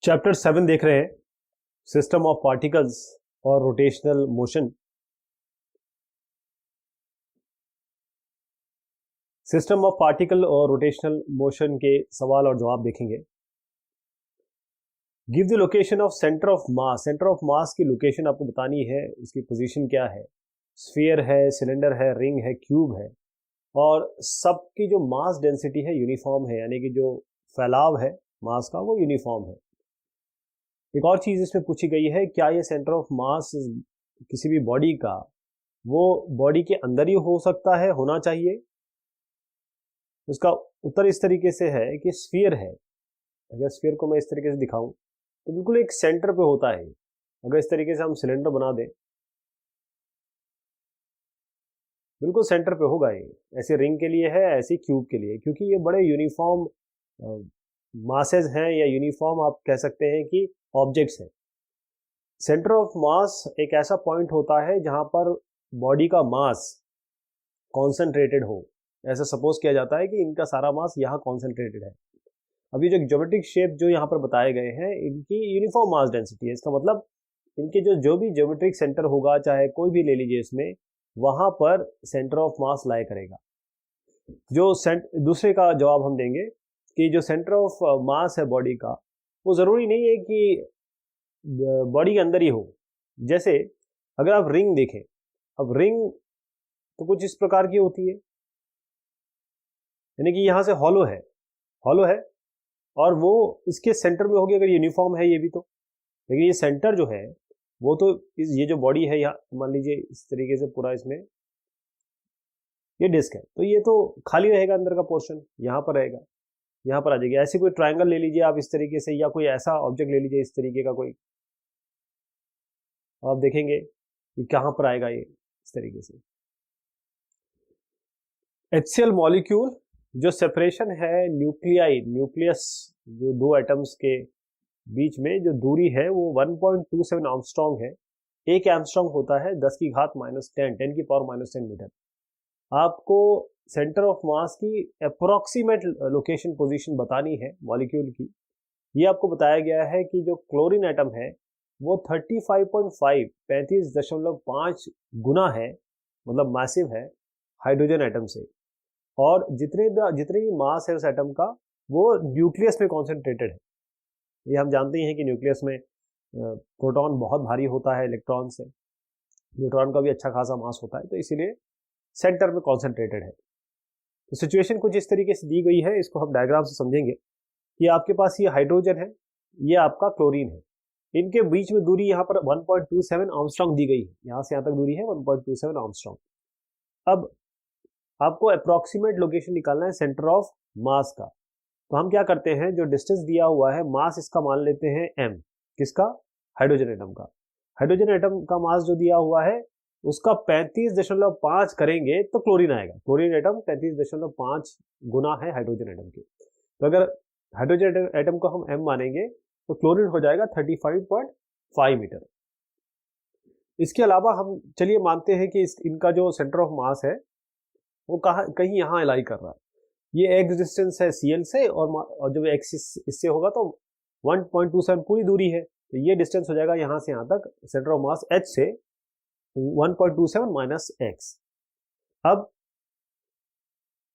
Chapter 7 देख रहे हैं, सिस्टम ऑफ पार्टिकल्स और rotational motion. System of particle और रोटेशनल मोशन के सवाल और जवाब देखेंगे। Give the location of centre of mass. Centre of mass की लोकेशन आपको बतानी है, उसकी पोजीशन क्या है। स्फीयर है, सिलेंडर है, रिंग है, क्यूब है, और सबकी जो मास डेंसिटी है यूनिफॉर्म है, यानी कि जो फैलाव है मास का वो यूनिफॉर्म है। एक और चीज इसमें पूछी गई है, क्या ये सेंटर ऑफ मास किसी भी बॉडी का वो बॉडी के अंदर ही हो सकता है, होना चाहिए। उसका उत्तर इस तरीके से है कि स्फीयर है। अगर स्फीयर को मैं इस तरीके से दिखाऊं तो बिल्कुल एक सेंटर पे होता है। अगर इस तरीके से हम सिलेंडर बना दें, बिल्कुल सेंटर पे होगा ये। ऐसे रिंग के लिए है, ऐसे क्यूब के लिए, क्योंकि ये बड़े यूनिफॉर्म मासेज हैं, या यूनिफॉर्म आप कह सकते हैं कि ऑब्जेक्ट्स हैं। सेंटर ऑफ मास एक ऐसा पॉइंट होता है जहां पर बॉडी का मास कॉन्सेंट्रेटेड हो। ऐसा सपोज किया जाता है कि इनका सारा मास यहाँ कॉन्सेंट्रेटेड है। अभी जो ज्योमेट्रिक शेप जो यहाँ पर बताए गए हैं, इनकी यूनिफॉर्म मास डेंसिटी है। इसका मतलब इनके जो भी ज्योमेट्रिक सेंटर होगा, चाहे कोई भी ले लीजिए इसमें, वहां पर सेंटर ऑफ मास लाई करेगा। जो दूसरे का जवाब हम देंगे कि जो सेंटर ऑफ मास है बॉडी का, वो जरूरी नहीं है कि बॉडी के अंदर ही हो। जैसे अगर आप रिंग देखें, अब रिंग तो कुछ इस प्रकार की होती है, यानी कि यहां से हॉलो है और वो इसके सेंटर में होगी अगर यूनिफॉर्म है ये भी तो। लेकिन ये सेंटर जो है वो तो ये जो बॉडी है, यहाँ मान लीजिए इस तरीके से पूरा इसमें ये डिस्क है, तो ये तो खाली रहेगा, अंदर का पोर्शन यहाँ पर रहेगा, यहाँ पर आ जाएगी। ऐसे कोई ट्रायंगल ले लीजिए आप इस तरीके से, या कोई ऐसा ऑब्जेक्ट ले लीजिए इस तरीके का कोई, आप देखेंगे कि कहां पर आएगा ये इस तरीके से। HCl मॉलिक्यूल, जो सेपरेशन है न्यूक्लियस, जो दो एटम्स के बीच में जो दूरी है वो 1.27 एंगस्ट्रॉम है। एक एंगस्ट्रॉम होता है 10 की घात -10, 10 की पावर -10 मीटर। आपको सेंटर ऑफ मास की अप्रोक्सीमेट लोकेशन पोजीशन बतानी है मॉलिक्यूल की। ये आपको बताया गया है कि जो क्लोरीन एटम है वो 35.5 गुना है, मतलब मैसिव है हाइड्रोजन एटम से। और जितने भी मास है उस एटम का वो न्यूक्लियस में कॉन्सेंट्रेटेड है। ये हम जानते हैं कि न्यूक्लियस में प्रोटॉन बहुत भारी होता है इलेक्ट्रॉन से, न्यूट्रॉन का भी अच्छा खासा मास होता है, तो इसीलिए सेंटर में कॉन्सेंट्रेटेड है। तो सिचुएशन कुछ इस तरीके से दी गई है, इसको हम डायग्राम से समझेंगे कि आपके पास ये हाइड्रोजन है, ये आपका क्लोरीन है, इनके बीच में दूरी यहाँ पर 1.27 एंगस्ट्रॉम दी गई है। यहाँ से यहाँ तक दूरी है 1.27 एंगस्ट्रॉम। अब आपको अप्रोक्सीमेट लोकेशन निकालना है सेंटर ऑफ मास का। तो हम क्या करते हैं, जो डिस्टेंस दिया हुआ है मास इसका मान लेते हैं m। किसका? हाइड्रोजन एटम का। हाइड्रोजन एटम का मास जो दिया हुआ है उसका 35.5 करेंगे तो क्लोरीन आएगा। क्लोरीन एटम 35.5 गुना है हाइड्रोजन एटम के। तो अगर हाइड्रोजन एटम को हम m मानेंगे तो क्लोरीन हो जाएगा 35.5 मीटर। इसके अलावा हम चलिए मानते हैं कि इनका जो सेंटर ऑफ मास है वो कहीं यहाँ अलाई कर रहा है। ये एक्स डिस्टेंस है Cl से, और जब एक्स इससे होगा तो 1.27 पूरी दूरी है, तो ये डिस्टेंस हो जाएगा यहाँ से यहाँ तक, सेंटर ऑफ मास H से 1.27 माइनस एक्स। अब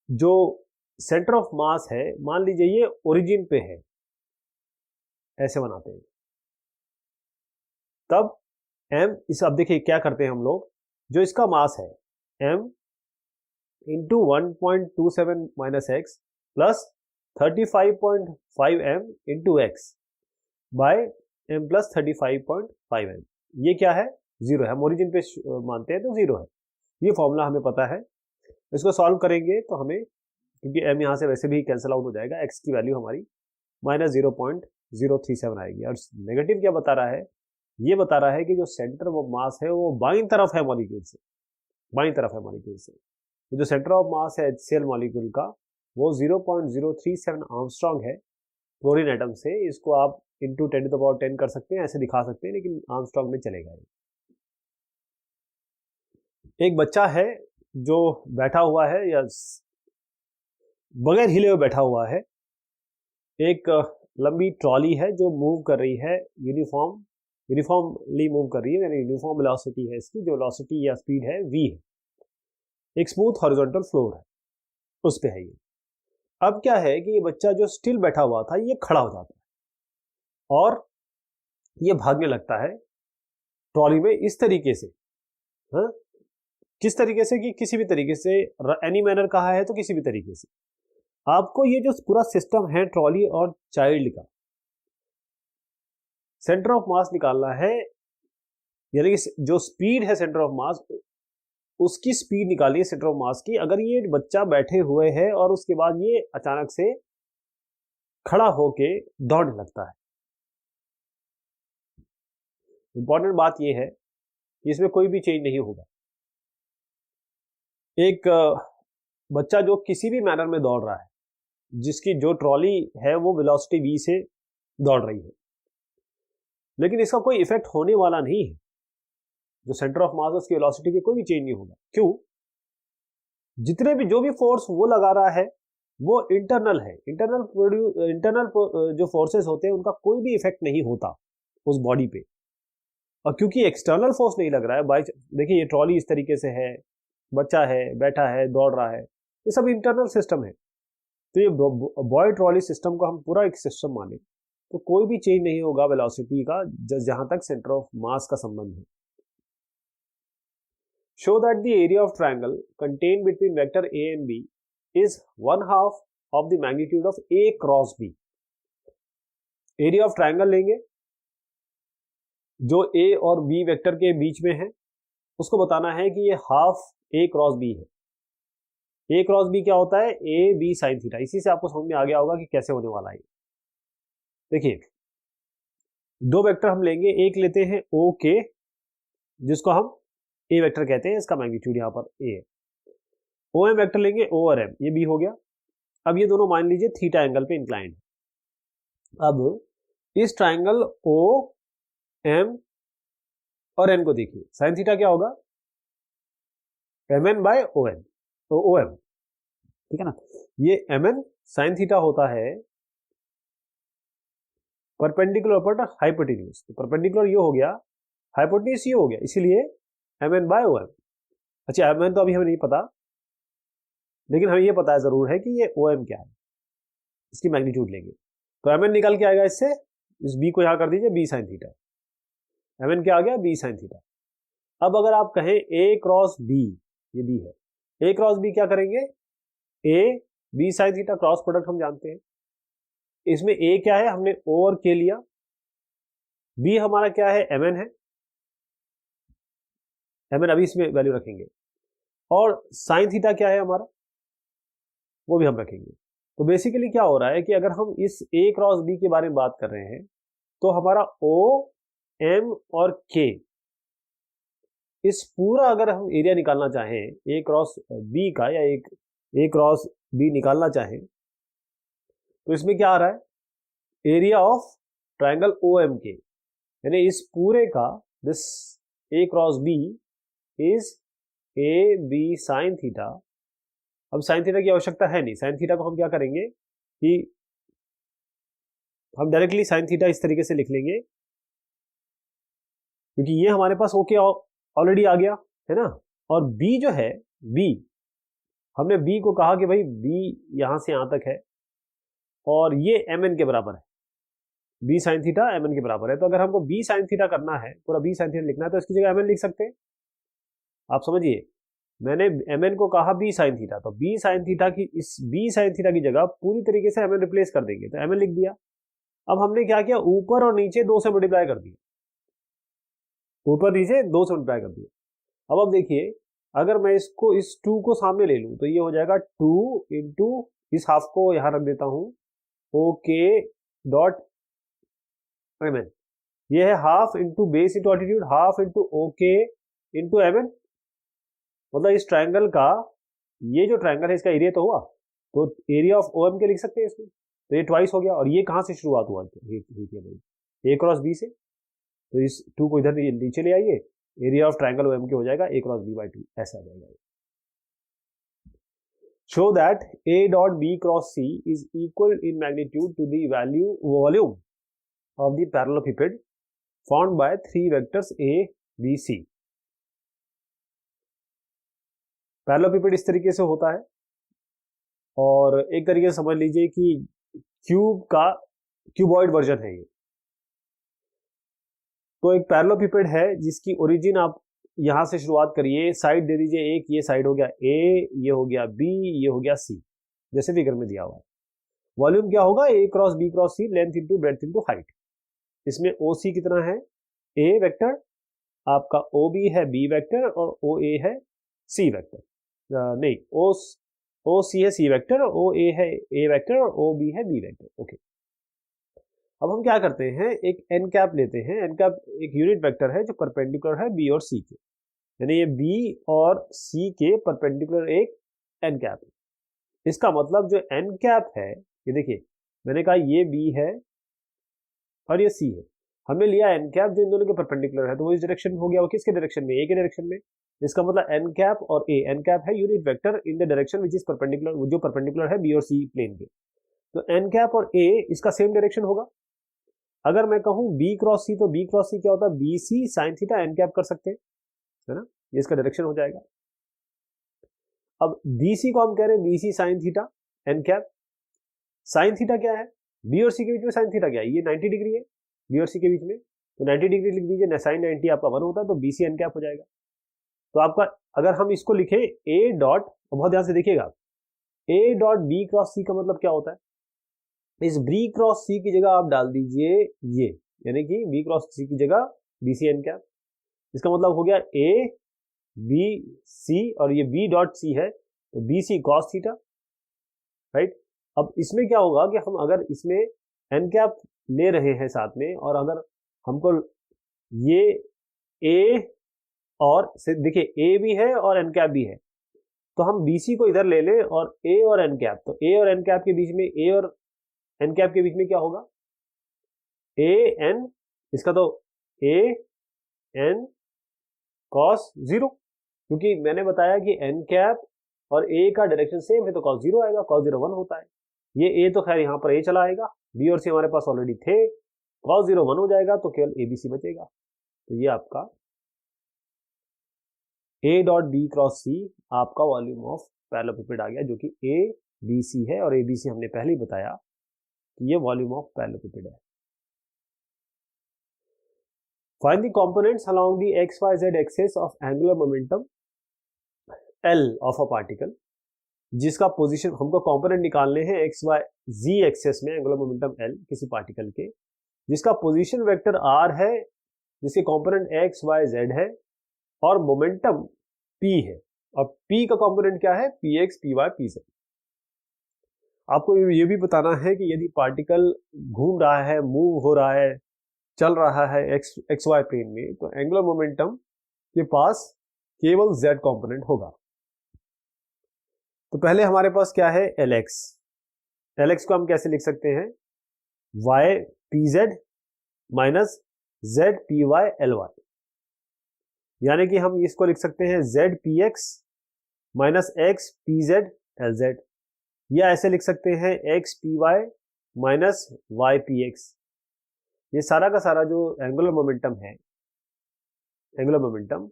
जो सेंटर ऑफ मास है, मान लीजिए ये ओरिजिन पे है, ऐसे बनाते हैं, तब m इस, अब देखिए क्या करते हैं हम लोग, जो इसका मास है m into 1.27 minus X plus 35.5 m into X by m plus 35.5 m। ये क्या है? जीरो है। हम ओरिजिन पे मानते हैं तो जीरो है। ये फॉर्मूला हमें पता है। इसको सॉल्व करेंगे तो हमें, क्योंकि m यहाँ से वैसे भी कैंसिल आउट हो जाएगा, x की वैल्यू हमारी -0.037 आएगी। और नेगेटिव क्या बता रहा है? ये बता रहा है कि जो सेंटर ऑफ मास है वो बाईं तरफ है मॉलिक्यूल से, बाईं तरफ है मॉलिक्यूल से। तो जो सेंटर ऑफ मास है HCl मॉलिक्यूल का वो 0.037 एंगस्ट्रॉम है क्लोरीन एटम से। इसको आप इंटू 10⁻10 कर सकते हैं, ऐसे दिखा सकते हैं, लेकिन एंगस्ट्रॉम में चलेगा। एक बच्चा है जो बैठा हुआ है, या बगैर हिले हुए बैठा हुआ है, एक लंबी ट्रॉली है जो मूव कर रही है यूनिफॉर्मली मूव कर रही है, यानी यूनिफॉर्म वेलोसिटी है इसकी, जो वेलोसिटी या स्पीड है v है। एक स्मूथ हॉरिजॉन्टल फ्लोर है, उस पे है ये। अब क्या है कि ये बच्चा जो स्टिल बैठा हुआ था ये खड़ा हो जाता है और ये भागने लगता है ट्रॉली में इस तरीके से। हाँ, किस तरीके से कि किसी भी तरीके से, एनी मैनर कहा है तो किसी भी तरीके से। आपको ये जो पूरा सिस्टम है ट्रॉली और चाइल्ड का, सेंटर ऑफ मास निकालना है, यानी कि जो स्पीड है सेंटर ऑफ मास, उसकी स्पीड निकालिए सेंटर ऑफ मास की। अगर ये बच्चा बैठे हुए है और उसके बाद ये अचानक से खड़ा होके दौड़ने लगता है, इंपॉर्टेंट बात ये है कि इसमें कोई भी चेंज नहीं होगा। एक बच्चा जो किसी भी मैनर में दौड़ रहा है, जिसकी जो ट्रॉली है वो वेलोसिटी v से दौड़ रही है, लेकिन इसका कोई इफेक्ट होने वाला नहीं है। जो सेंटर ऑफ मास उसकी वेलोसिटी पे कोई भी चेंज नहीं होगा। क्यों? जितने भी जो भी फोर्स वो लगा रहा है वो इंटरनल है। इंटरनल जो फोर्सेस होते हैं उनका कोई भी इफेक्ट नहीं होता उस बॉडी पे। और क्योंकि एक्सटर्नल फोर्स नहीं लग रहा है, देखिए ये ट्रॉली इस तरीके से है, बच्चा है, बैठा है, दौड़ रहा है, ये सब इंटरनल सिस्टम है। तो ये बॉय ट्रॉली सिस्टम को हम पूरा एक सिस्टम माने तो कोई भी चेंज नहीं होगा वेलोसिटी का, जहां तक सेंटर ऑफ मास का संबंध है। Show that the area of triangle contained between vector a and b is 1/2 of the magnitude of a cross b. Area of triangle लेंगे जो a और b वेक्टर के बीच में है, उसको बताना है कि ये हाफ a क्रॉस b है। a क्रॉस b क्या होता है? a b sine theta. इसी से आपको समझ में आ गया होगा कि कैसे होने वाला है। देखिए दो वेक्टर हम लेंगे, एक लेते हैं o के, जिसको हम ए वेक्टर कहते हैं, इसका मैग्नीट्यूड यहाँ पर ए है। ओ एम वेक्टर लेंगे, ओ और एम, ये बी हो गया। अब ये दोनों मान लीजिए थीटा एंगल पे इंक्लाइंड है। अब इस ट्राइंगल ओ एम और एन को देखिए, साइन थीटा क्या होगा? M N by O N, तो ओ एम, ठीक है ना। ये एम एन साइन थीटा होता है परपेंडिकुलर पर हाइपोटेन्यूज। तो परपेंडिकुलर ये हो गया, हाइपोटेन्यूज ये हो गया, इसीलिए M N by O M. अच्छा एम एन तो अभी हमें नहीं पता, लेकिन हमें ये पता है जरूर है कि ये ओ एम क्या है, इसकी मैग्नीट्यूड लेंगे तो एम एन निकल के आएगा इससे, इस बी को यहां कर दीजिए B sine theta. M N क्या आ गया? B sine theta. अब अगर आप कहें ए क्रॉस बी, ये बी है, ए क्रॉस बी क्या करेंगे? A B sine theta cross product हम जानते हैं। इसमें ए क्या है? हमने ओ और के लिया। बी हमारा क्या है? एम एन है। एम एन अभी इसमें वैल्यू रखेंगे। और साइन थीटा क्या है हमारा? वो भी हम रखेंगे। तो बेसिकली क्या हो रहा है कि अगर हम इस ए क्रॉस बी के बारे में बात कर रहे हैं तो हमारा ओ एम और के, इस पूरा अगर हम एरिया निकालना चाहें ए क्रॉस बी का, या एक ए क्रॉस बी निकालना चाहें तो इसमें क्या आ रहा है? Area of triangle O M के, यानी इस पूरे का, this A cross B is A B sine theta. अब साइन थीटा की आवश्यकता है नहीं, साइन थीटा को हम क्या करेंगे कि हम डायरेक्टली साइन थीटा इस तरीके से लिख लेंगे, क्योंकि ये हमारे पास ओके ऑलरेडी आ गया है ना। और बी जो है, बी हमने बी को कहा कि भाई बी यहां से यहां तक है और ये एम एन के बराबर है, B sine theta M N के बराबर है। तो अगर हमको बी साइन थीटा करना है, पूरा बी साइन थीटा लिखना है, तो इसकी जगह एम एन लिख सकते हैं। आप समझिए, मैंने एम एन को कहा बी साइन थीटा, तो बी साइन थीटा की, इस बी साइन थीटा की जगह पूरी तरीके से एम एन रिप्लेस कर देंगे, तो एम एन लिख दिया। अब हमने क्या किया? ऊपर और नीचे 2 से मल्टीप्लाई कर दिया, ऊपर नीचे 2 से मल्टीप्लाई कर दिया। अब देखिए, अगर मैं इसको, इस 2 को सामने ले लूं तो ये हो जाएगा 2 इंटू, इस हाफ को यहां रख देता हूं, ओके डॉट एम एन। ये है half into base into altitude, half into okay into M N. मतलब इस ट्राइंगल का, ये जो ट्राइंगल है इसका एरिया तो हुआ, तो एरिया ऑफ ओ एम के लिख सकते हैं इसमें, तो ये ट्वाइस हो गया। और ये कहां से शुरुआत हुआ? ए क्रॉस बी से, तो इस 2 को इधर नीचे ले आइए, area of triangle O M के हो जाएगा ए क्रॉस बी बाई 2, ऐसा आ जाएगा। Show that A dot B cross C is equal in magnitude to the volume of the parallelepiped formed by three vectors A B C. Parallelepiped इस तरीके से होता है, और एक तरीके से समझ लीजिए कि क्यूब का क्यूबॉइड वर्जन है ये। तो एक पैरेललोपिपेड है जिसकी ओरिजिन आप यहां से शुरुआत करिए, साइड दे दीजिए एक, ये साइड हो गया ए, ये हो गया बी, ये हो गया सी, जैसे फिगर में दिया हुआ है। वॉल्यूम क्या होगा, A cross B cross C, length into breadth into height. इसमें ओ सी कितना है, ए वेक्टर, आपका ओ बी है बी वेक्टर, और ओ ए है सी वेक्टर, नहीं ओ सी है सी वेक्टर, ओ ए है ए वेक्टर, और ओ बी है बी वेक्टर। ओके, अब हम क्या करते हैं, एक एन कैप लेते हैं। एन कैप एक यूनिट वेक्टर है जो परपेंडिकुलर है बी और सी के, यानी ये बी और सी के परपेंडिकुलर एक एन कैप है। इसका मतलब जो एन कैप है, ये देखिए मैंने कहा ये बी है और ये सी है, हमने लिया एन कैप जो इन दोनों के परपेंडिकुलर है, तो वो इस डायरेक्शन में हो गया, वो किसके डायरेक्शन में, ए के डायरेक्शन में। इसका मतलब एन कैप और ए, एन कैप है unit vector in the direction which is perpendicular, जो परपेंडिकुलर है बी और सी प्लेन के। तो एन कैप और ए इसका सेम डायरेक्शन होगा। अगर मैं कहूं बी क्रॉस सी, तो बी क्रॉस सी क्या होता है, B C sine theta N cap कर सकते हैं, है ना, ये इसका डायरेक्शन हो जाएगा। अब बी सी को हम कह रहे हैं B C sine theta N cap. Sine theta क्या है, बी और सी के बीच में साइन थीटा क्या है, ये 90 डिग्री है बी और सी के बीच में, तो 90 डिग्री लिख दीजिए, साइन 90 आपका 1 होता है, तो बी सी एन कैप हो जाएगा। तो आपका अगर हम इसको लिखें ए डॉट, बहुत ध्यान से देखिएगा, ए डॉट बी क्रॉस सी का मतलब क्या होता है, इस बी क्रॉस सी की जगह आप डाल दीजिए ये, यानी कि बी क्रॉस सी की जगह बी सी एन कैप। इसका मतलब हो गया ए बी सी, और ये बी डॉट सी है तो B C cos theta, right. अब इसमें क्या होगा कि हम अगर इसमें एन कैप ले रहे हैं साथ में, और अगर हमको ये ए और देखिए ए भी है और एन कैप भी है, तो हम बी सी को इधर ले लें और ए और एन कैप, तो ए और एन कैप के बीच में, ए और एन कैप के बीच में क्या होगा, ए एन, इसका तो ए एन कॉस जीरो, क्योंकि मैंने बताया कि एन कैप और ए का डायरेक्शन सेम है, तो कॉस जीरो आएगा, कॉस जीरो 1 होता है। ये ए तो खैर यहां पर ए चला आएगा, बी और सी हमारे पास ऑलरेडी थे, कॉस जीरो 1 हो जाएगा, तो केवल ए बी सी बचेगा। तो ये आपका ए डॉट बी क्रॉस सी आपका वॉल्यूम ऑफ पैरेललोपिपेड आ गया, जो कि ए बी सी है, और ए बी सी हमने पहले ही बताया कि ये वॉल्यूम ऑफ पैरेललोपिपेड है। Find the components along the X Y Z axis of angular momentum L of a particle, जिसका पोजीशन, हमको कंपोनेंट निकालने हैं एक्स वाई जी एक्सिस में एंगुलर मोमेंटम एल किसी पार्टिकल के, जिसका पोजीशन वेक्टर आर है, जिसके कंपोनेंट एक्स वाई जेड है, और मोमेंटम पी है, और पी का कंपोनेंट क्या है, P X P Y P Z. आपको ये भी बताना है कि यदि पार्टिकल घूम रहा है, मूव हो रहा है, चल रहा है एक्स वाई प्लेन में, तो एंगुलर मोमेंटम के पास केवल जेड कंपोनेंट होगा। तो पहले हमारे पास क्या है, एलएक्स। एलएक्स को हम कैसे लिख सकते हैं, Y P Z minus Z P Y L Y, यानी कि हम इसको लिख सकते हैं Z P X minus X P Z L Z, या ऐसे लिख सकते हैं X P Y minus Y P X. ये सारा का सारा जो एंगुलर मोमेंटम है, एंगुलर मोमेंटम,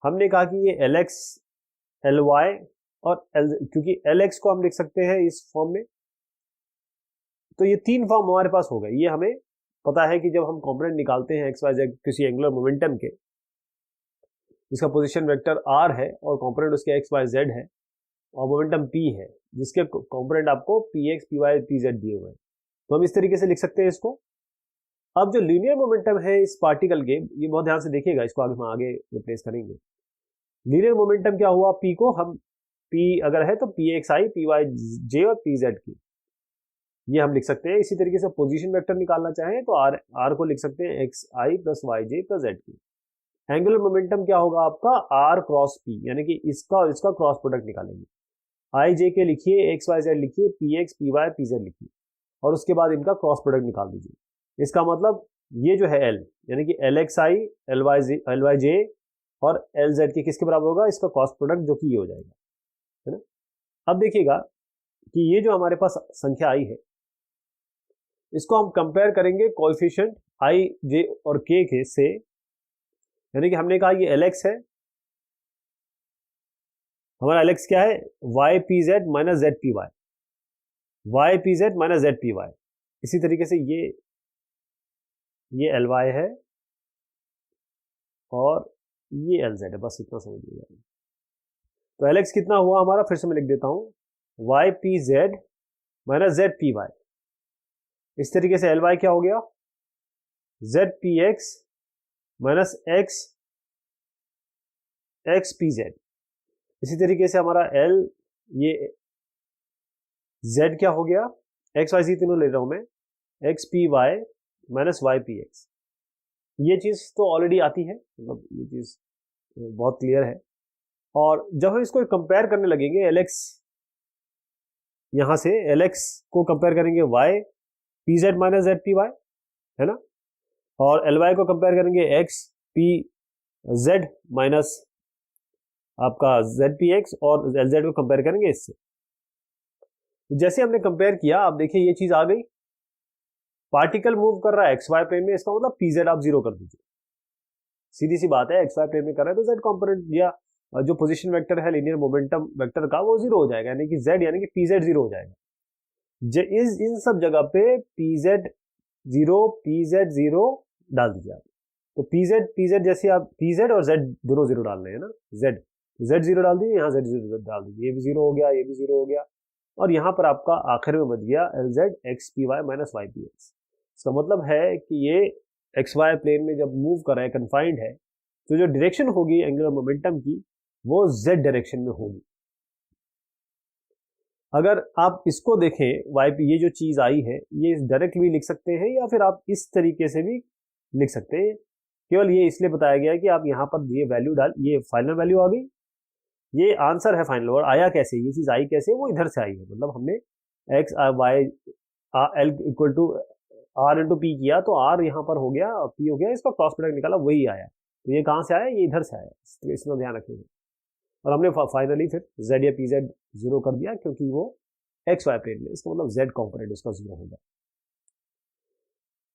हमने कहा कि ये एल एक्स एल वाई और एल, क्योंकि एल एक्स को हम लिख सकते हैं इस फॉर्म में, तो ये तीन फॉर्म हमारे पास हो गए। ये हमें पता है कि जब हम कंपोनेंट निकालते हैं एक्स वाई जेड किसी एंगुलर मोमेंटम के, जिसका पोजीशन वेक्टर आर है और कंपोनेंट उसके एक्स वाई जेड है, और मोमेंटम पी है जिसके कंपोनेंट आपको P X P Y P Z दिए हुए हैं, तो हम इस तरीके से लिख सकते हैं इसको। अब जो लीनियर मोमेंटम है इस पार्टिकल के, ये बहुत ध्यान से देखिएगा, इसको आगे हम आगे रिप्लेस करेंगे। लीनियर मोमेंटम क्या हुआ, पी को हम, पी अगर है तो P X I P Y J और पी जेड की, ये हम लिख सकते हैं। इसी तरीके से पोजीशन वेक्टर निकालना चाहें तो आर को लिख सकते हैं एक्स आई प्लस वाई जे प्लस जेड की। एंगुलर मोमेंटम क्या होगा आपका, आर क्रॉस पी, यानी कि इसका और इसका क्रॉस प्रोडक्ट निकालेंगे। आई जे के लिखिए, एक्स वाई जेड लिखिए, P X P Y P Z लिखिए, और उसके बाद इनका क्रॉस प्रोडक्ट निकाल दीजिए। इसका मतलब ये जो है एल, यानी कि L X I L Y J और एल जेड के किसके बराबर होगा, इसका क्रॉस प्रोडक्ट, जो कि ये हो जाएगा, है ना। अब देखिएगा कि ये जो हमारे पास संख्या आई है, इसको हम कंपेयर करेंगे कोएफिशिएंट आई, जे और के के से, यानी कि हमने कहा ये Lx है, हमारा Lx क्या है, Y P Z minus Z P Y, Y P Z minus Z P Y. इसी तरीके से ये Ly है और ये Lz है, बस इतना समझिएगा। तो Lx कितना हुआ हमारा, फिर से मैं लिख देता हूं, Y P Z minus Z P Y. इस तरीके से Ly क्या हो गया, Z P X minus X X P Z. इसी तरीके से हमारा L, ये Z क्या हो गया, एक्स वाई जी तीनों ले रहा हूं मैं, X P Y minus Y P X. ये चीज तो ऑलरेडी आती है, मतलब ये चीज बहुत क्लियर है। और जब हम इसको कंपेयर करने लगेंगे, Lx यहां से Lx को कंपेयर करेंगे Y P Z minus Z P Y, है ना, और Ly को कंपेयर करेंगे एक्स पी जेड माइनस आपका जेड पी एक्स, और Lz को कंपेयर करेंगे इससे। जैसे हमने कंपेयर किया, आप देखिए ये चीज आ गई, पार्टिकल मूव कर रहा है एक्स वाई प्लेन में, इसका मतलब पी जेड आप जीरो कर दीजिए, सीधी सी बात है, एक्स वाई प्लेन में कर रहा है तो जेड कंपोनेंट या जो पोजीशन वेक्टर है लीनियर मोमेंटम वेक्टर का, वो जीरो हो जाएगा, यानी कि जेड यानी कि पी जेड जीरो हो जाएगा। इन सब जगह पे पी जेड जीरो डाल दीजिए आप। तो पी जेड जैसे आप पी जेड और जेड दोनों जीरो डाल रहे हैं ना, जेड जीरो डाल दीजिए, यहाँ जेड जीरो डाल दीजिए, ये भी जीरो हो गया, ये भी जीरो हो गया, और यहाँ पर आपका आखिर में बच गया L Z X P Y minus Y P X. इसका मतलब है कि ये एक्स वाई प्लेन में जब मूव कर रहा है, कन्फाइंड है, तो जो डायरेक्शन होगी एंगुलर मोमेंटम की, वो जेड डायरेक्शन में होगी। अगर आप इसको देखें, वाई पी ये जो चीज आई है, ये डायरेक्टली लिख सकते हैं या फिर आप इस तरीके से भी लिख सकते हैं। केवल ये इसलिए बताया गया है कि आप यहाँ पर ये वैल्यू डाल, ये फाइनल वैल्यू आ गई, ये आंसर है फाइनल। और आया कैसे, ये चीज आई कैसे, वो इधर से आई है, मतलब हमने X Y L equal to R into P किया, तो आर यहाँ पर हो गया, पी हो गया, इसका क्रॉस प्रोडक्ट निकाला, वही आया। तो ये कहाँ से आया, ये इधर से आया, इसमें ध्यान रखिएगा। और हमने फाइनली फिर जेड या पी जेड जीरो कर दिया, क्योंकि वो एक्स वाई प्लेन में, इसका मतलब जेड कॉम्पोनेंट उसका जीरो होगा।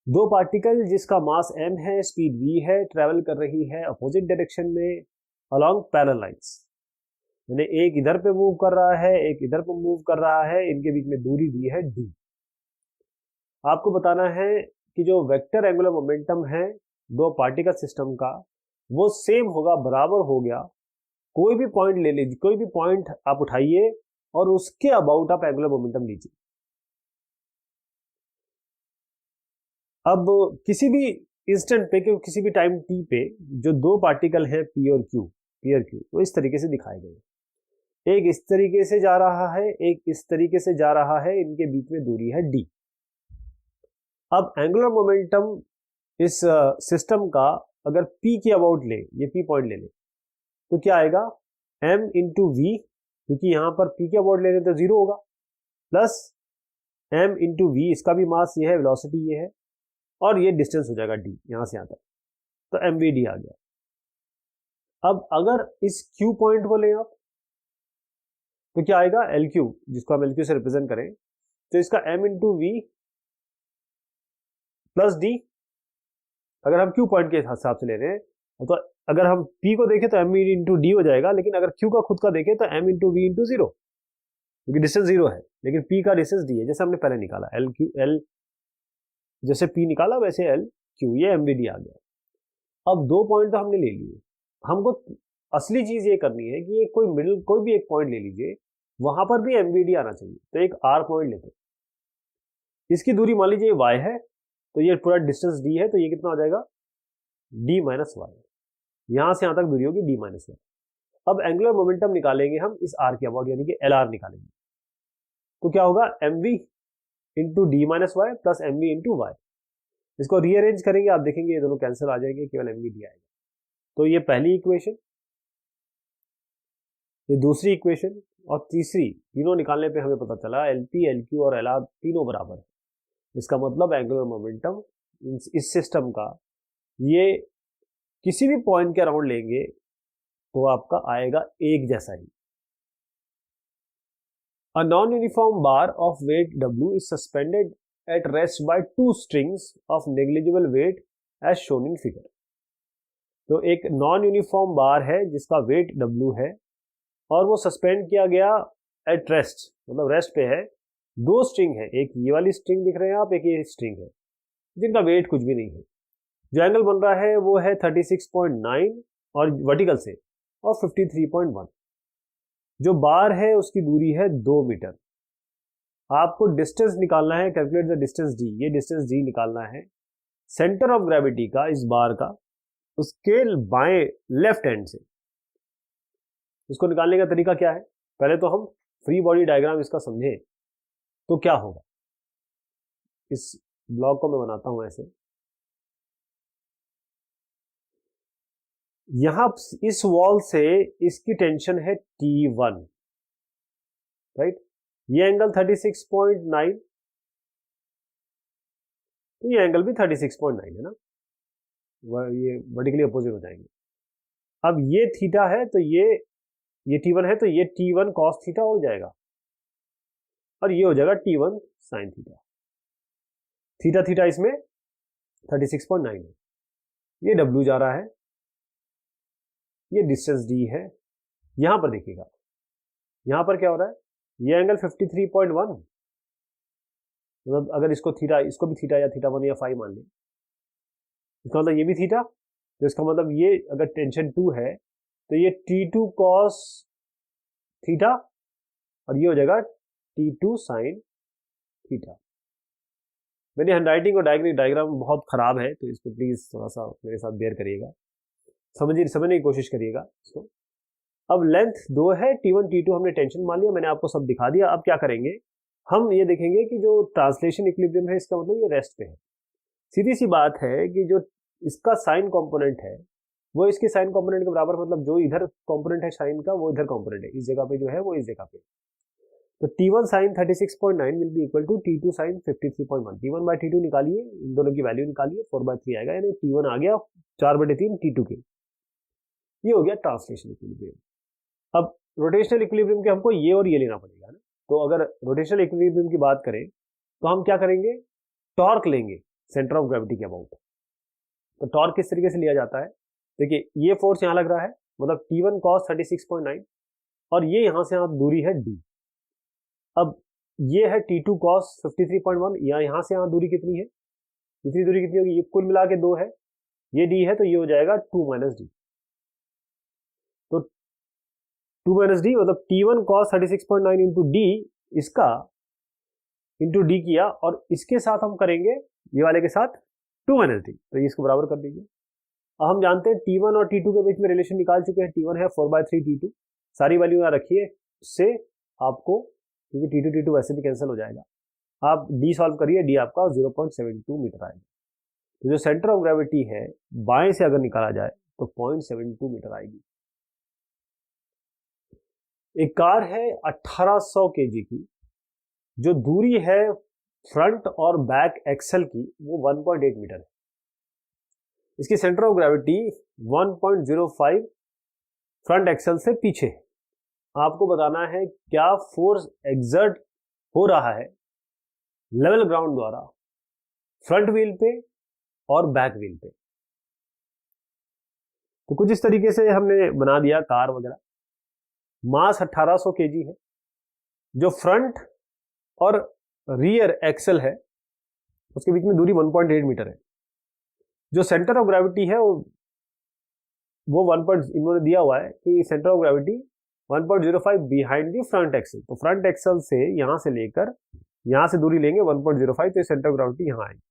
दो पार्टिकल जिसका मास m है, स्पीड v है, ट्रेवल कर रही है अपोजिट डायरेक्शन में अलोंग पैरेलल लाइंस, यानी एक इधर पे मूव कर रहा है, एक इधर पे मूव कर रहा है, इनके बीच में दूरी दी है d। आपको बताना है कि जो वेक्टर एंगुलर मोमेंटम है दो पार्टिकल सिस्टम का, वो सेम होगा, बराबर हो गया। कोई भी पॉइंट ले लीजिए, कोई भी पॉइंट आप उठाइए और उसके अबाउट आप एंगुलर मोमेंटम लीजिए। अब किसी भी इंस्टेंट पे, किसी भी टाइम t पे, जो दो पार्टिकल हैं p और q, तो इस तरीके से दिखाए गए, एक इस तरीके से जा रहा है, एक इस तरीके से जा रहा है, इनके बीच में दूरी है d। अब एंगुलर मोमेंटम इस सिस्टम का अगर p के अबाउट ले, ये p पॉइंट ले ले, तो क्या आएगा, m इंटू वी, क्योंकि यहां पर p के अबाउट ले ले तो जीरो होगा, प्लस m इंटू वी, इसका भी मास ये है, वेलोसिटी ये है, और ये डिस्टेंस हो जाएगा d, यहां से यहां तक, तो mvd आ गया। अब अगर इस q पॉइंट को ले आप, तो क्या आएगा, lq, जिसको हम lq से रिप्रेजेंट करें, तो इसका m into V plus d। अगर हम q पॉइंट के हिसाब से ले रहे हैं, तो अगर हम p को देखें तो m इंटू डी हो जाएगा, लेकिन अगर q का खुद का देखें तो m into V into zero, क्योंकि डिस्टेंस जीरो है, लेकिन p का डिस्टेंस d है, जैसे हमने पहले निकाला l जैसे p निकाला वैसे l q, ये mvd आ गया। अब दो पॉइंट तो हमने ले लिए, हमको असली चीज ये करनी है कि कोई भी एक पॉइंट ले लीजिए, वहां पर भी mvd आना चाहिए। तो एक r पॉइंट लेते, इसकी दूरी मान लीजिए y है, तो ये पूरा डिस्टेंस d है, तो ये कितना हो जाएगा, d माइनस वाई, यहां से यहां तक दूरी होगी d माइनस वाई। अब एंगुलर मोमेंटम निकालेंगे हम इस r के अबाउट, यानी कि LR निकालेंगे, तो क्या होगा, mv into D minus Y plus mv into Y. इसको रीअरेंज करेंगे, आप देखेंगे ये दोनों कैंसिल आ जाएंगे, केवल mvd आएगा। तो ये पहली इक्वेशन, ये दूसरी इक्वेशन, और तीसरी, तीनों निकालने पे हमें पता चला LP, LQ और LR तीनों बराबर है। इसका मतलब एंगुलर मोमेंटम इस सिस्टम का, ये किसी भी पॉइंट के अराउंड लेंगे तो आपका आएगा एक जैसा ही। A non-uniform bar of weight W is suspended at rest by two strings of negligible weight as shown in figure. तो एक नॉन यूनिफॉर्म बार है जिसका वेट W है और वो सस्पेंड किया गया एट रेस्ट, मतलब रेस्ट पे है। दो स्ट्रिंग है, एक ये वाली स्ट्रिंग दिख रहे हैं आप, एक ये स्ट्रिंग है जिनका वेट कुछ भी नहीं है। जो एंगल बन रहा है वो है 36.9 और वर्टिकल से और 53.1। जो बार है उसकी दूरी है 2 मीटर। आपको डिस्टेंस निकालना है, कैलकुलेट द डिस्टेंस d, ये डिस्टेंस d निकालना है सेंटर ऑफ ग्रेविटी का, इस बार का, उसके बाएं लेफ्ट हैंड से। इसको निकालने का तरीका क्या है, पहले तो हम फ्री बॉडी डायग्राम इसका समझें तो क्या होगा। इस ब्लॉक को मैं बनाता हूं ऐसे, यहां इस वॉल से इसकी टेंशन है T1, राइट। ये एंगल 36.9, तो ये एंगल भी 36.9 है ना, ये वर्टिकली अपोजिट हो जाएंगे। अब ये थीटा है तो ये T1 है तो ये T1 cos थीटा हो जाएगा और ये हो जाएगा T1 sin theta. Theta theta इसमें 36.9 है। ये W जा रहा है, ये डिस्टेंस D है। यहां पर देखिएगा, यहां पर क्या हो रहा है, ये एंगल 53.1, मतलब अगर इसको थीटा, इसको भी थीटा या थीटा 1 या 5 मान लें, इसका मतलब ये भी थीटा, तो इसका मतलब ये अगर टेंशन 2 है तो ये T2 cos थीटा और ये हो जाएगा T2 sin थीटा। मेरी हैंडराइटिंग और डायग्राम बहुत खराब है तो इसको प्लीज थोड़ा सा मेरे साथ बेयर करिएगा, समझने की कोशिश करिएगा इसको। अब लेंथ 2 है, T1 T2 हमने टेंशन मान लिया, मैंने आपको सब दिखा दिया। अब क्या करेंगे, हम ये देखेंगे कि जो ट्रांसलेशन इक्विलिब्रियम है इसका मतलब ये रेस्ट पे है। सीधी सी बात है कि जो इसका साइन कंपोनेंट है वो इसके साइन कंपोनेंट के बराबर, मतलब जो इधर कंपोनेंट है साइन का वो इधर कंपोनेंट है, इस जगह पे जो है वो इस जगह पे। तो T1 sin 36.9 will be equal to T2 sin 53.1। T1 by T2 निकालिए, इन दोनों की वैल्यू निकालिए, 4/3 आएगा, यानी T1 आ गया 4/3 T2 के। ये हो गया ट्रांसलेशन इक्विलिब्रियम। अब रोटेशनल इक्विलिब्रियम के हमको ये और ये लेना पड़ेगा ना। तो अगर रोटेशनल इक्विलिब्रियम की बात करें तो हम क्या करेंगे, टॉर्क लेंगे सेंटर ऑफ ग्रेविटी के अबाउट। तो टॉर्क किस तरीके से लिया जाता है, देखिए ये फोर्स यहां लग रहा है, मतलब T1 cos 36.9 और ये यहां से यहां दूरी है D। अब ये है T2 cos 53.1, या यहां से यहां दूरी कितनी है, इतनी दूरी कितनी होगी, ये कुल मिला के 2 है, ये D है तो ये हो जाएगा 2 - D। तो 2 - D मतलब T1 cos 36.9 इंटू D, इसका इंटू D किया और इसके साथ हम करेंगे ये वाले के साथ 2 - D, तो इसको बराबर कर दीजिए। अब हम जानते हैं T1 और T2 के बीच में रिलेशन निकाल चुके हैं। T1 है 4/3 T2, सारी वैल्यू यहाँ रखिए, उससे आपको, क्योंकि T2 T2 वैसे भी कैंसिल हो जाएगा, आप D सॉल्व करिए, D आपका 0.72 मीटर आएगा। तो जो सेंटर ऑफ ग्रेविटी है बाएं से अगर निकाला जाए तो 0.72 मीटर आएगी। एक कार है 1800 kg की, जो दूरी है फ्रंट और बैक एक्सल की वो 1.8 मीटर है। इसकी centre of gravity 1.05 front axle से पीछे है। आपको बताना है क्या फोर्स एग्जर्ट हो रहा है लेवल ग्राउंड द्वारा फ्रंट व्हील पे और बैक व्हील पे। तो कुछ इस तरीके से हमने बना दिया कार वगैरह। मास 1800 kg है, जो फ्रंट और रियर एक्सल है उसके बीच में दूरी 1.8 मीटर है। जो सेंटर ऑफ ग्रेविटी है वो 1. इन्होंने दिया हुआ है कि centre of gravity 1.05 behind the front axle. तो फ्रंट एक्सल से यहां से लेकर यहां से दूरी लेंगे 1.05, तो सेंटर ऑफ ग्रेविटी यहां आएगी।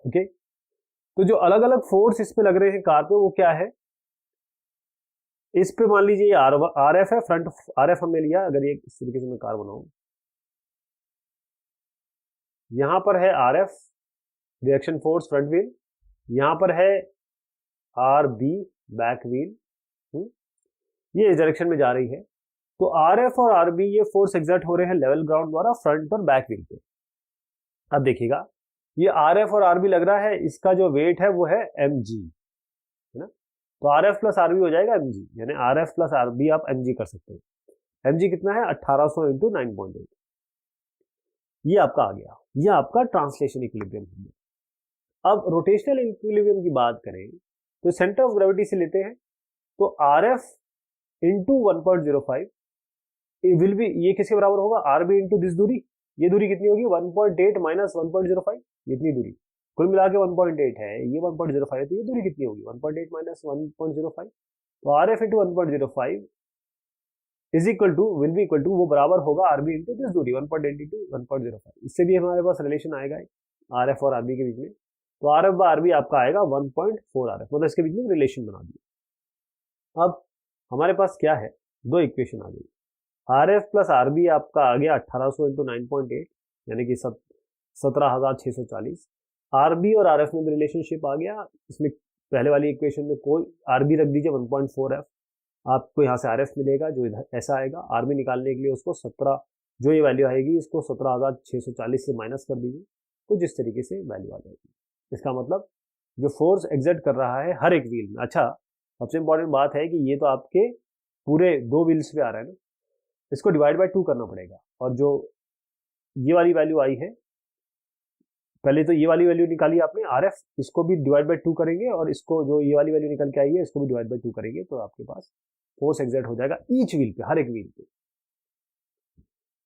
ओके, तो जो अलग अलग फोर्स इस पे लग रहे हैं कार पे वो क्या है, इस पे मान लीजिए RF है, फ्रंट RF हमने लिया। अगर ये इस तरीके से मैं कार बनाऊं, यहां पर है RF reaction force front wheel, यहां पर है RB बैक व्हील, ये इस डायरेक्शन में जा रही है। तो RF और RB ये फोर्स एग्जर्ट हो रहे हैं लेवल ग्राउंड द्वारा फ्रंट और बैक व्हील पे। अब देखिएगा ये RF और RB लग रहा है, इसका जो वेट है वो है mg, है ना। तो RF प्लस RB हो जाएगा mg, यानी RF प्लस RB आप mg कर सकते हैं। mg कितना है 1800 इंटू 9.8, ये आपका आ गया, ये आपका ट्रांसलेशन इक्विलिब्रियम हो गया। अब रोटेशनल इक्विलिब्रियम की बात करें तो सेंटर ऑफ ग्रेविटी से लेते हैं, तो RF इंटू 1.05 विल बी, ये किसके बराबर होगा, RB इंटू दिस दूरी, ये दूरी कितनी होगी 1.8 माइनस 1.05, इतनी दूरी कुल मिला के 1.8 है, ये 1.05 है, तो ये दूरी कितनी होगी 1.8 माइनस 1.05, तो RF into 1.05 is equal to will be equal to, वो बराबर होगा RB इंटू दिस दूरी 1.8 इंटू 1.05, इससे भी हमारे पास रिलेशन आएगा RF और RB के बीच में, तो RF बाय RB आपका आएगा 1.4 RF, मतलब इसके बीच में रिलेशन बना दिया। अब हमारे पास क्या है, दो इक्वेशन आ गई, RF प्लस RB आपका आ गया 1800 इंटू 9.8 यानी कि 17,640, RB और RF में भी रिलेशनशिप आ गया, इसमें पहले वाली इक्वेशन में कोई RB रख दीजिए 1.4F, आपको यहाँ से RF मिलेगा जो इधर ऐसा आएगा, RB निकालने के लिए उसको 17, जो ये वैल्यू आएगी इसको 17,640 से माइनस कर दीजिए, तो जिस तरीके से वैल्यू आ जाएगी, इसका मतलब जो फोर्स एग्जर्ट कर रहा है हर एक व्हील में। अच्छा, सबसे इंपॉर्टेंट बात है कि ये तो आपके पूरे दो व्हील्स पे आ रहा है ना, इसको डिवाइड बाय 2 करना पड़ेगा, और जो ये वाली वैल्यू आई है, पहले तो ये वाली वैल्यू निकाली आपने RF, इसको भी डिवाइड बाय 2 करेंगे, और इसको जो ये वाली वैल्यू निकल के आई है इसको भी डिवाइड बाय 2 करेंगे, तो आपके पास फोर्स एग्जर्ट हो जाएगा ईच व्हील पे, हर एक व्हील पे।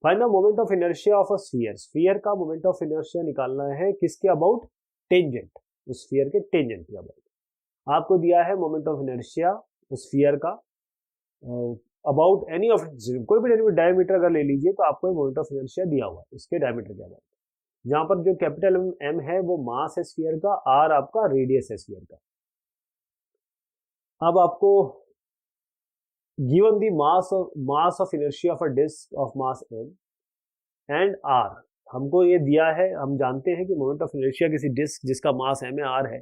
Find the moment of inertia of a sphere, sphere का मोमेंट ऑफ इनर्शिया निकालना है किसके अबाउट, टेंजेंट, उस स्फीयर के टेंजेंट के अबाउट। आपको दिया है मोमेंट ऑफ इनर्शिया उस स्फीयर का अबाउट एनी ऑफ, कोई भी डायमीटर अगर ले लीजिए तो आपको मोमेंट ऑफ इनर्शिया दिया हुआ है इसके डायमीटर के अबाउट, जहां पर जो कैपिटल M है वो मास है स्फीयर का, R आपका रेडियस है स्फीयर का। अब आपको given the mass of inertia of a disc of mass M and R, हमको ये दिया है, हम जानते हैं कि मोमेंट ऑफ इनर्शिया किसी डिस्क जिसका मास M है, R है,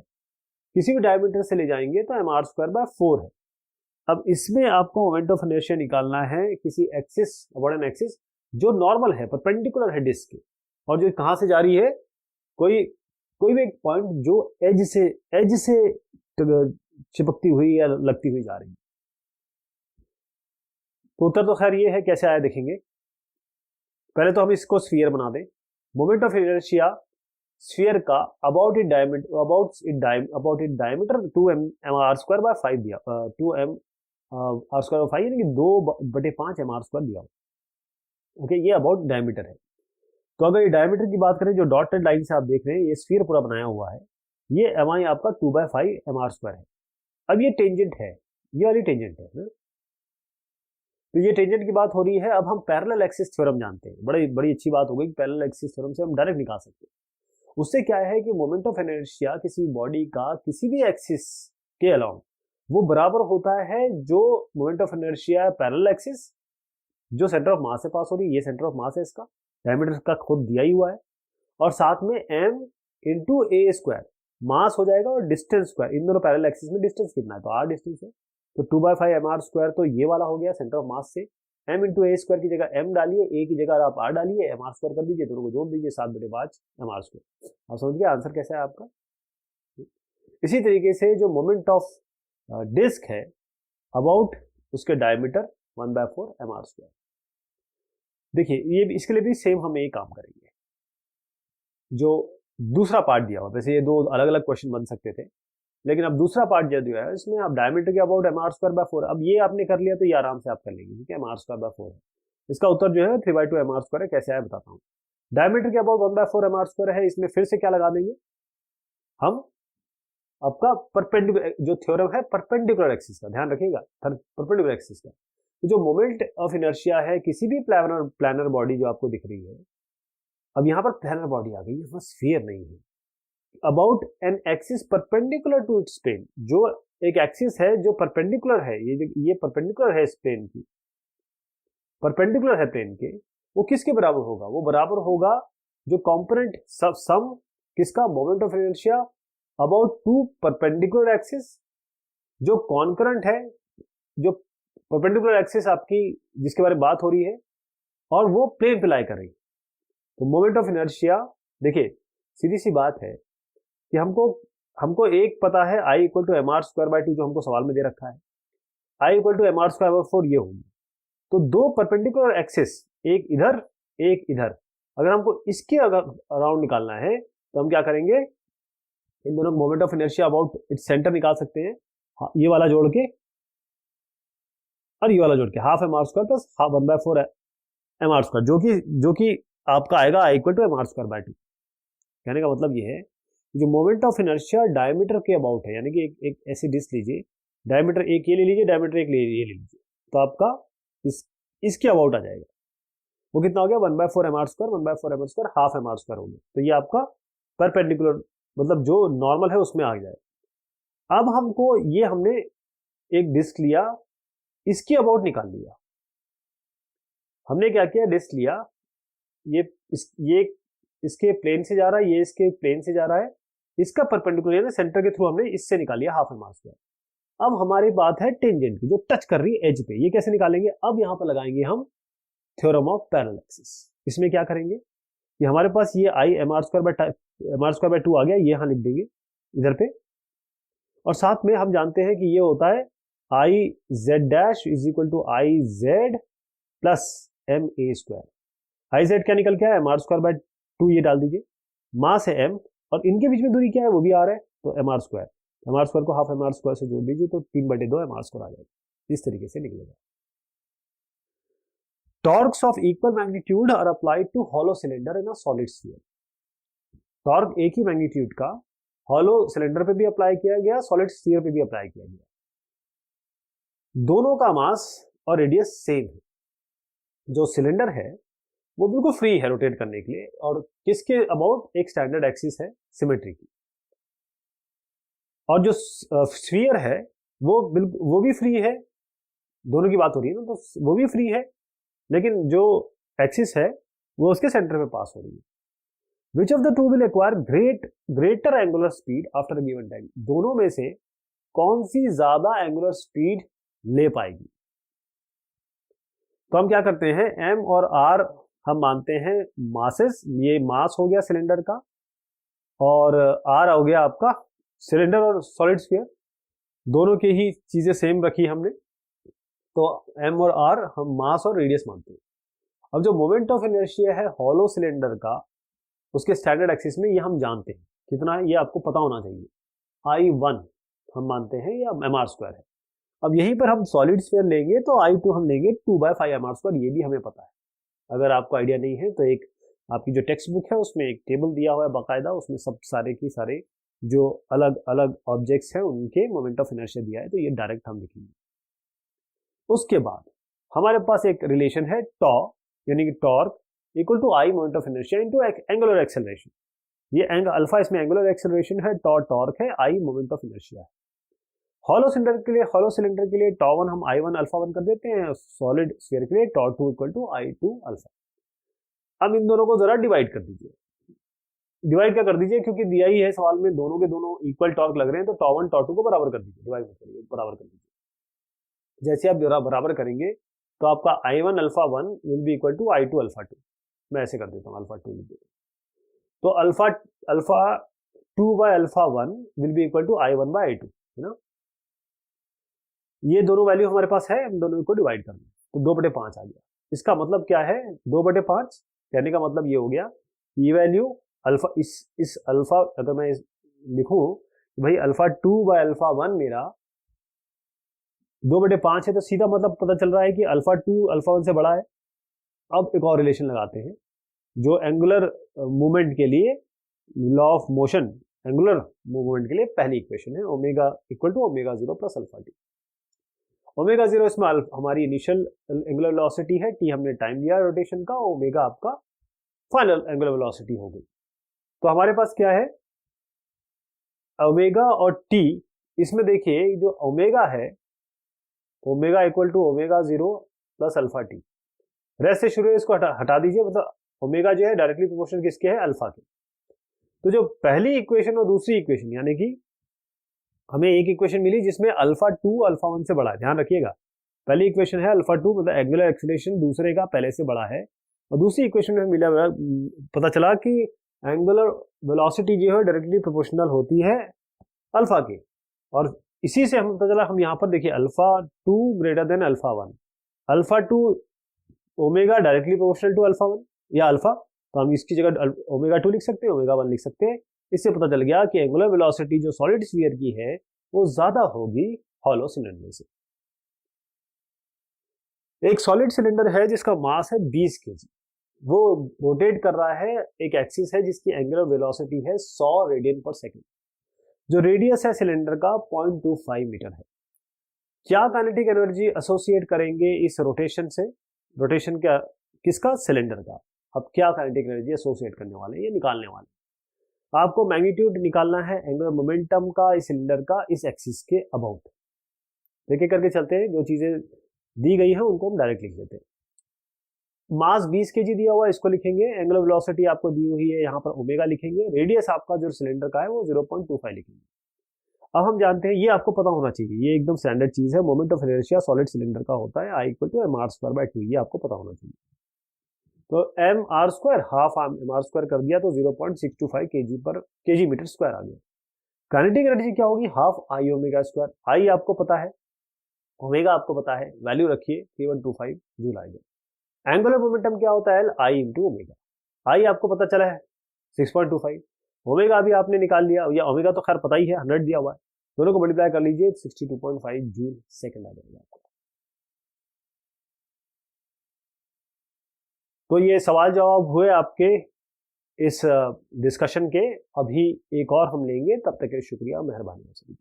किसी भी डायमीटर से ले जाएंगे तो mr²/4 है। अब इसमें आपको मोमेंट ऑफ इनर्शिया निकालना है किसी एक्सिस, अबाउट एन एक्सिस जो नॉर्मल है, परपेंडिकुलर है डिस्क के, और जो कहां से जा रही है, कोई भी एक पॉइंट जो एज से चिपकती हुई या लगती हुई जा रही है। तो उत्तर तो खैर ये है, कैसे आया देखेंगे। पहले तो हम इसको स्फीयर बना दें। मोमेंट ऑफ इनर्शिया स्फीयर का अबाउट इट डायमीटर 2mr²/5 दिया, 2mr²/5 यानी कि 2/5 mr² दिया। ओके, ये अबाउट डायमीटर है। तो अगर ये डायमीटर की बात करें, जो डॉटेड लाइन से आप देख रहे हैं ये स्फीयर पूरा बनाया हुआ है, ये mi आपका 2/5 mr² है। अब ये टेंजेंट है, ये वाली टेंजेंट है ना? तो ये टेंजेंट की बात हो रही है। अब हम पैरेलल एक्सिस थ्योरम जानते हैं, बड़ी अच्छी बात हो गई कि पैरेलल एक्सिस थ्योरम से हम डायरेक्ट निकाल सकते हैं। उससे क्या है कि मोमेंट ऑफ इनर्शिया किसी बॉडी का किसी भी एक्सिस के अलोंग वो बराबर होता है जो moment of inertia parallel axis जो सेंटर ऑफ मास से पास हो रही है, ये सेंटर ऑफ मास है, इसका डायमीटर का खुद दिया ही हुआ है, और साथ में m इंटू a² मास हो जाएगा और डिस्टेंस स्क्वायर, इन दोनों पैरेलल एक्सिस में डिस्टेंस कितना है, तो r डिस्टेंस है, तो 2/5 mr², तो ये वाला हो गया सेंटर ऑफ मास से। m इंटू a² की जगह m डालिए, a की जगह आप r डालिए, mr² कर दीजिए, दोनों को जोड़ दीजिए 7/5 mr²। आप समझ गए आंसर कैसा है आपका। इसी तरीके से जो मोमेंट ऑफ डिस्क है अबाउट उसके डायमीटर 1/4 mr²। देखिए ये इसके लिए भी सेम हम यही काम करेंगे, जो दूसरा पार्ट दिया हुआ, वैसे ये दो अलग अलग क्वेश्चन बन सकते थे, लेकिन अब दूसरा पार्ट जो दिया है इसमें आप डायमीटर के अबाउट mr²/4, अब ये आपने कर लिया तो ये आराम से आप कर लेंगे, ठीक है, mr²/4 है। इसका उत्तर जो है 3/2 mr² है। कैसे आया बताता हूँ। डायमीटर के अबाउट 1/4 mr² है, इसमें फिर से क्या लगा देंगे हम, आपका परपेंडिकुलर जो थ्योरम है परपेंडिकुलर एक्सिस का, ध्यान रखिएगा परपेंडिकुलर एक्सिस का। तो जो मोमेंट ऑफ इनर्शिया है किसी भी प्लानर बॉडी जो आपको दिख रही है, अब यहाँ पर प्लानर बॉडी आ गई है, बस स्फीयर नहीं है, about an axis perpendicular to its plane, जो एक एक्सिस है जो परपेंडिकुलर है, ये परपेंडिकुलर है इस प्लेन की, परपेंडिकुलर है प्लेन के, वो किसके बराबर होगा, वो बराबर होगा जो कंपोनेंट सम किसका, moment of inertia about two perpendicular axis, जो कॉन्करेंट है, जो परपेंडिकुलर एक्सिस आपकी जिसके बारे में बात हो रही है और वो प्लेन पे लाई कर रही है। तो मोमेंट ऑफ इनर्शिया, देखिए सीधी सी बात है कि हमको एक पता है I = mr²/2 जो हमको सवाल में दे रखा है, I = mr²/4 ये होगी, तो दो परपेंडिकुलर एक्सिस, एक इधर एक इधर, अगर हमको इसके अराउंड निकालना है तो हम क्या करेंगे, इन दोनों moment of inertia about its centre निकाल सकते हैं। ये वाला जोड़ के और ये वाला जोड़ के half M R square plus half 1/4 M R square, जो कि आपका आएगा I equal to M R square by 2। कहने का मतलब ये है जो मोमेंट ऑफ इनर्शिया डायमीटर के अबाउट है, यानी कि एक ऐसी डिस्क लीजिए, डायमीटर एक ये ले लीजिए, डायमीटर एक ये ले लीजिए, तो आपका इसके अबाउट आ जाएगा। वो कितना हो गया 1/4 M R square, 1/4 M R square half M R square हो गया। तो ये आपका परपेंडिकुलर मतलब जो नॉर्मल है उसमें आ जाए। अब हमको ये हमने एक डिस्क लिया, इसके अबाउट निकाल लिया। हमने क्या किया, डिस्क लिया, ये इसके प्लेन से जा रहा है, ये इसके प्लेन से जा रहा है, इसका परपेंडिकुलर यानी सेंटर के थ्रू हमने इससे निकाल लिया हाफ एम आर स्क्वायर। अब हमारी बात है टेंजेंट की, जो टच कर रही है एज पे, ये कैसे निकालेंगे, अब यहां पर लगाएंगे हम थ्योरम ऑफ पैरेलल एक्सिस। इसमें क्या करेंगे कि हमारे पास ये I M R square by 2 आ गया, ये यहां लिख देंगे इधर पे, और साथ में हम जानते हैं कि ये होता है I Z dash is equal to I Z plus M A square. I Z क्या निकल के आया, एम आर स्क्वायर बाय 2, ये डाल दीजिए, मास है m और इनके बीच में दूरी क्या है वो भी आर है, तो एम आर स्क्वायर को हाफ एम आर स्क्वायर से जोड़ दीजिए तो 3/2 एम आर स्क्वायर आ जाएगा। इस तरीके से निकलेगा। Torques of equal magnitude are applied to hollow cylinder in a solid sphere. Torque एक ही मैग्नीट्यूड का हॉलो सिलेंडर पे भी अप्लाई किया गया, सॉलिड स्फीयर पे भी अप्लाई किया गया। दोनों का मास और रेडियस सेम है। जो सिलेंडर है वो बिल्कुल फ्री है रोटेट करने के लिए, और किसके अबाउट, एक स्टैंडर्ड एक्सिस है सिमेट्री की। और जो स्फीयर है वो भी फ्री है, दोनों की बात हो रही है ना, तो वो भी फ्री है, लेकिन जो एक्सिस है वो उसके सेंटर में पास हो रही है। Which of the two will acquire greater angular speed after a given time. दोनों में से कौन सी ज्यादा एंगुलर स्पीड ले पाएगी। तो हम क्या करते हैं, m और r हम मानते हैं मासेस, ये मास हो गया सिलेंडर का, और r हो गया आपका सिलेंडर और सॉलिड स्फीयर, दोनों की ही चीजें सेम रखी हमने, तो m और r हम मास और रेडियस मानते हैं। अब जो मोमेंट ऑफ इनर्शिया है हॉलो सिलेंडर का, उसके स्टैंडर्ड एक्सिस में ये हम जानते हैं कितना है, ये आपको पता होना चाहिए, I1 हम मानते हैं या एम आर स्क्वायर है। अब यहीं पर हम सॉलिड स्फीयर लेंगे तो I2 हम लेंगे 2/5 एम आर स्क्वायर, ये भी हमें पता है। अगर आपको आइडिया नहीं है तो एक आपकी जो टेक्स्ट बुक है उसमें एक टेबल दिया हुआ है बाकायदा, उसमें सब सारे की सारे जो अलग अलग ऑब्जेक्ट्स हैं उनके मोमेंट ऑफ इनर्शिया दिया है, तो ये डायरेक्ट हम लिखेंगे। उसके बाद हमारे पास एक रिलेशन है टॉ, यानी कि torque equal to I moment of inertia into angular acceleration. ये अल्फा इसमें एंगुलर एक्सेलरेशन है, टॉ टॉर्क है, आई मोमेंट ऑफ इनर्शिया है। हॉलो सिलेंडर के लिए टॉ 1 हम I1 अल्फा 1 कर देते हैं, सॉलिड स्फीयर के लिए टॉ 2 इक्वल टू I2 अल्फा। अब इन दोनों को जरा डिवाइड कर दीजिए। डिवाइड क्या कर दीजिए, क्योंकि दिया ही है सवाल में दोनों के दोनों इक्वल टॉर्क लग रहे हैं, तो टॉ 1 टॉ 2 को बराबर कर दीजिए, डिवाइड मत करिए, बराबर कर दीजिए। जैसे आप बराबर करेंगे तो आपका I1 alpha 1 will be equal to I2 alpha 2। मैं ऐसे कर देता हूँ, अल्फा 2 लिख देता हूँ, तो alpha 2 by alpha 1 will be equal to I1 by I2, है ना। ये दोनों वैल्यू हमारे पास है, हम दोनों को डिवाइड करना, तो 2/5 आ गया। इसका मतलब क्या है, 2/5 कहने का मतलब ये हो गया, ये वैल्यू अल्फा इस अल्फा, अगर मैं लिखूं भाई अल्फा 2 बाय अल्फा 1 मेरा 2/5 है, तो सीधा मतलब पता चल रहा है कि अल्फा 2 अल्फा 1 से बड़ा है। अब एक और रिलेशन लगाते हैं, जो एंगुलर मूवमेंट के लिए law of motion, angular movement के लिए पहली इक्वेशन है, omega equal to omega 0 plus alpha T. Omega 0 इसमें हमारी इनिशियल एंगुलर वेलोसिटी है, टी हमने टाइम लिया रोटेशन का, ओमेगा आपका फाइनल एंगुलर वेलोसिटी हो गई। तो हमारे पास क्या है, ओमेगा और टी। इसमें देखिए जो ओमेगा है, omega equal to omega 0 plus alpha T. Rest से शुरू है, इसको हटा दीजिए, मतलब ओमेगा जो है डायरेक्टली प्रोपोर्शनल किसके है, अल्फा के। तो जो पहली इक्वेशन और दूसरी इक्वेशन, यानी कि हमें एक इक्वेशन मिली जिसमें अल्फा 2 अल्फा 1 से बड़ा है, ध्यान रखिएगा। पहली इक्वेशन है अल्फा 2 मतलब एंगुलर एक्सेलरेशन दूसरे का पहले से बड़ा है, और दूसरी इक्वेशन में मिला पता चला कि एंगुलर वेलोसिटी जो है डायरेक्टली प्रोपोर्शनल होती है अल्फा के। और इसी से हम पता चला, हम यहाँ पर देखिए alpha 2 greater than alpha 1, alpha two omega directly proportional to alpha 1 या अल्फा, तो हम इसकी जगह ओमेगा 2 लिख सकते हैं, ओमेगा 1 लिख सकते हैं। इससे पता चल गया कि एंगुलर वेलोसिटी जो सॉलिड स्फीयर की है वो ज्यादा होगी हॉलो सिलेंडर से। एक सॉलिड सिलेंडर है जिसका मास है 20 केजी, वो रोटेट कर रहा है, एक एक्सिस है जिसकी एंगुलर वेलोसिटी है 100 रेडियन पर सेकंड। जो रेडियस है सिलेंडर का 0.25 मीटर है। क्या काइनेटिक एनर्जी एसोसिएट करेंगे इस रोटेशन से? रोटेशन क्या किसका? सिलेंडर का। अब क्या काइनेटिक एनर्जी एसोसिएट करने वाले हैं, ये निकालने वाले हैं। आपको मैग्नीट्यूड निकालना है एंगुलर मोमेंटम का इस सिलेंडर का इस एक्सिस के अबाउट। देखे करके चलते हैं, जो चीजें दी गई हैं उनको हम डायरेक्ट लिख लेते हैं। मास 20 केजी दिया हुआ है, इसको लिखेंगे। एंगुलर वेलोसिटी आपको दी हुई है, यहाँ पर ओमेगा लिखेंगे। रेडियस आपका जो सिलेंडर का है वो 0.25 लिखेंगे। अब हम जानते हैं, ये आपको पता होना चाहिए, ये एकदम स्टैंडर्ड चीज है, moment of inertia solid cylinder का होता है I = mr²/2, ये आपको पता होना चाहिए। तो mr², हाफ mr² कर दिया तो 0.625 केजी मीटर स्क्वायर आ गया। काइनेटिक एनर्जी क्या होगी? Half I ओमेगा²। I आपको पता है, ओमेगा आपको पता है, वैल्यू रखिए 3125 जूल आएगा। एंगुलर मोमेंटम क्या होता है? I × omega. I आपको पता चला है 6.25, ओमेगा भी आपने निकाल लिया, या ओमेगा तो खैर पता ही है, 100 दिया हुआ है, दोनों को मल्टीप्लाई कर लीजिए 62.5 जूल सेकंड आ जाएगा आपको। तो ये सवाल जवाब हुए आपके इस डिस्कशन के। अभी एक और हम लेंगे, तब तक के शुक्रिया, मेहरबानी।